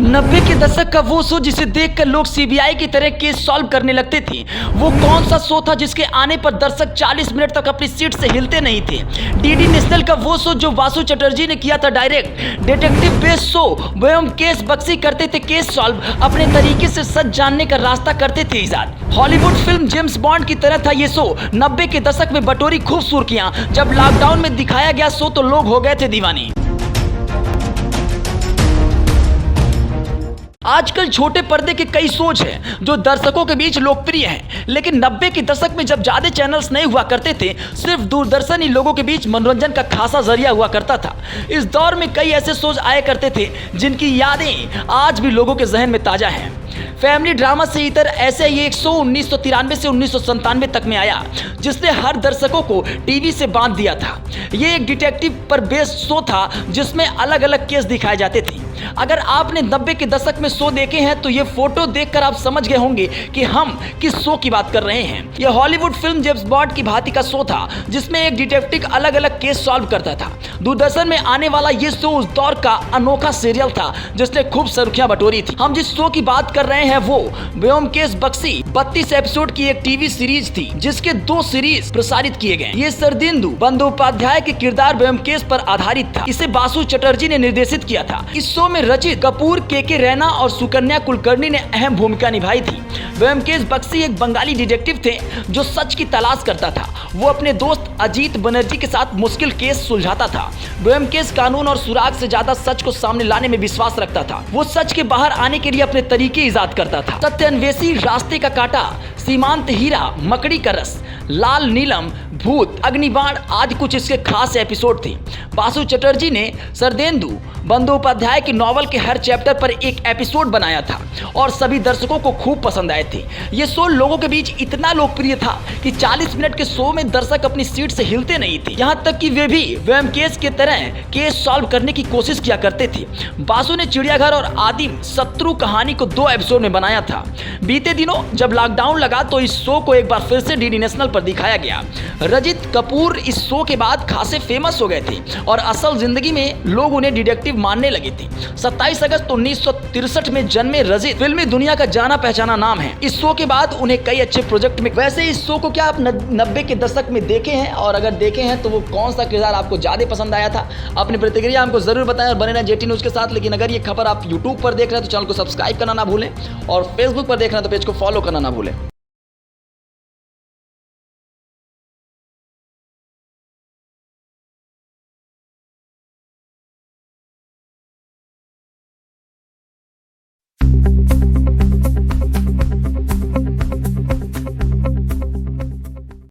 90 के दशक का वो शो जिसे देखकर लोग सीबीआई की तरह केस सॉल्व करने लगते थे। वो कौन सा शो था जिसके आने पर दर्शक 40 मिनट तक अपनी सीट से हिलते नहीं थे? डीडी नेशनल का वो शो जो वासु चटर्जी ने किया था डायरेक्ट, डिटेक्टिव बेस्ड शो। वह केस बक्सी करते थे केस सॉल्व, अपने तरीके से सच जानने का रास्ता करते थे ईजाद। हॉलीवुड फिल्म जेम्स बॉन्ड की तरह था ये शो। 90 के दशक में बटोरी खूब सुर्खियां। जब लॉकडाउन में दिखाया गया शो तो लोग हो गए थे दीवाने। आजकल छोटे पर्दे के कई शोज हैं जो दर्शकों के बीच लोकप्रिय हैं, लेकिन 90 के दशक में जब ज्यादा चैनल्स नहीं हुआ करते थे, सिर्फ दूरदर्शन ही लोगों के बीच मनोरंजन का खासा जरिया हुआ करता था। इस दौर में कई ऐसे शोज आया करते थे जिनकी यादें आज भी लोगों के जहन में ताजा हैं। फैमिली ड्रामा से इतर ऐसे ही एक शो 1993 से 1997 तक में आया जिसने हर दर्शकों को टीवी से बांध दिया था। ये एक डिटेक्टिव पर बेस्ड शो था जिसमें अलग अलग केस दिखाए जाते थे। अगर आपने 90 के दशक में शो देखे हैं तो ये फोटो देखकर आप समझ गए होंगे कि हम किस शो की बात कर रहे हैं। यह हॉलीवुड फिल्म जेम्स बॉन्ड की भांति का शो था जिसमें एक डिटेक्टिव अलग अलग केस सॉल्व करता था। दूरदर्शन में आने वाला ये शो उस दौर का अनोखा सीरियल था जिसने खूब सुर्खियां बटोरी थी। हम जिस शो की बात कर रहे हैं वो व्योमकेश बक्सी 32 एपिसोड की एक टीवी सीरीज थी जिसके 2 सीरीज प्रसारित किए गए। ये सरदेंदु बंदोपाध्याय के किरदार व्योमकेश पर आधारित था। इसे वासु चटर्जी ने निर्देशित किया था। इस शो में रचित कपूर, के रैना और सुकन्या कुलकर्णी ने अहम भूमिका निभाई थी। व्योमकेश बक्सी एक बंगाली डिटेक्टिव थे जो सच की तलाश करता था। वो अपने दोस्त अजीत बनर्जी के साथ मुश्किल केस सुलझाता था। व्योमकेश कानून और सुराग से ज्यादा सच को सामने लाने में विश्वास रखता था। वो सच के बाहर आने के लिए अपने तरीके इजाद करता था। सत्य अन्वेषी, रास्ते का कांटा, सीमांत हीरा, मकड़ी का रस, लाल नीलम, भूत, अग्निबाण आदि कुछ इसके खास एपिसोड थे। वासु चटर्जी ने सरदेंदु बंदोपाध्याय की नॉवल के हर चैप्टर पर एक एपिसोड बनाया था और सभी दर्शकों को खूब पसंद आए थे। ये शो लोगों के बीच इतना लोकप्रिय था कि 40 मिनट के शो में दर्शक अपनी सीट से हिलते नहीं थे। यहाँ तक कि वे भी व्योमकेश के तरह केस सॉल्व करने की कोशिश किया करते थे। वासु ने चिड़ियाघर और आदिम शत्रु कहानी को 2 एपिसोड में बनाया था। बीते दिनों जब लॉकडाउन लगा तो इस शो को एक बार फिर से डीडी नेशनल पर दिखाया गया। रजित कपूर इस शो के बाद खासे फेमस हो गए थे और असल जिंदगी में लोग उन्हें डिटेक्टिव मानने लगे थे। 27 अगस्त 1963 में जन्मे रजित फिल्मी दुनिया का जाना पहचाना नाम है। इस शो के बाद उन्हें कई अच्छे प्रोजेक्ट में। वैसे इस शो को क्या आप 90 के दशक में देखे हैं, और अगर देखे हैं तो वो कौन सा किरदार आपको ज्यादा पसंद आया था? अपनी प्रतिक्रिया हमको जरूर बताएं और बने रहें जेटी न्यूज के साथ। लेकिन अगर ये खबर आप यूट्यूब पर देख रहे हैं तो चैनल को सब्सक्राइब करना ना भूलें और फेसबुक पर देख रहे हैं तो पेज को फॉलो करना ना भूलें।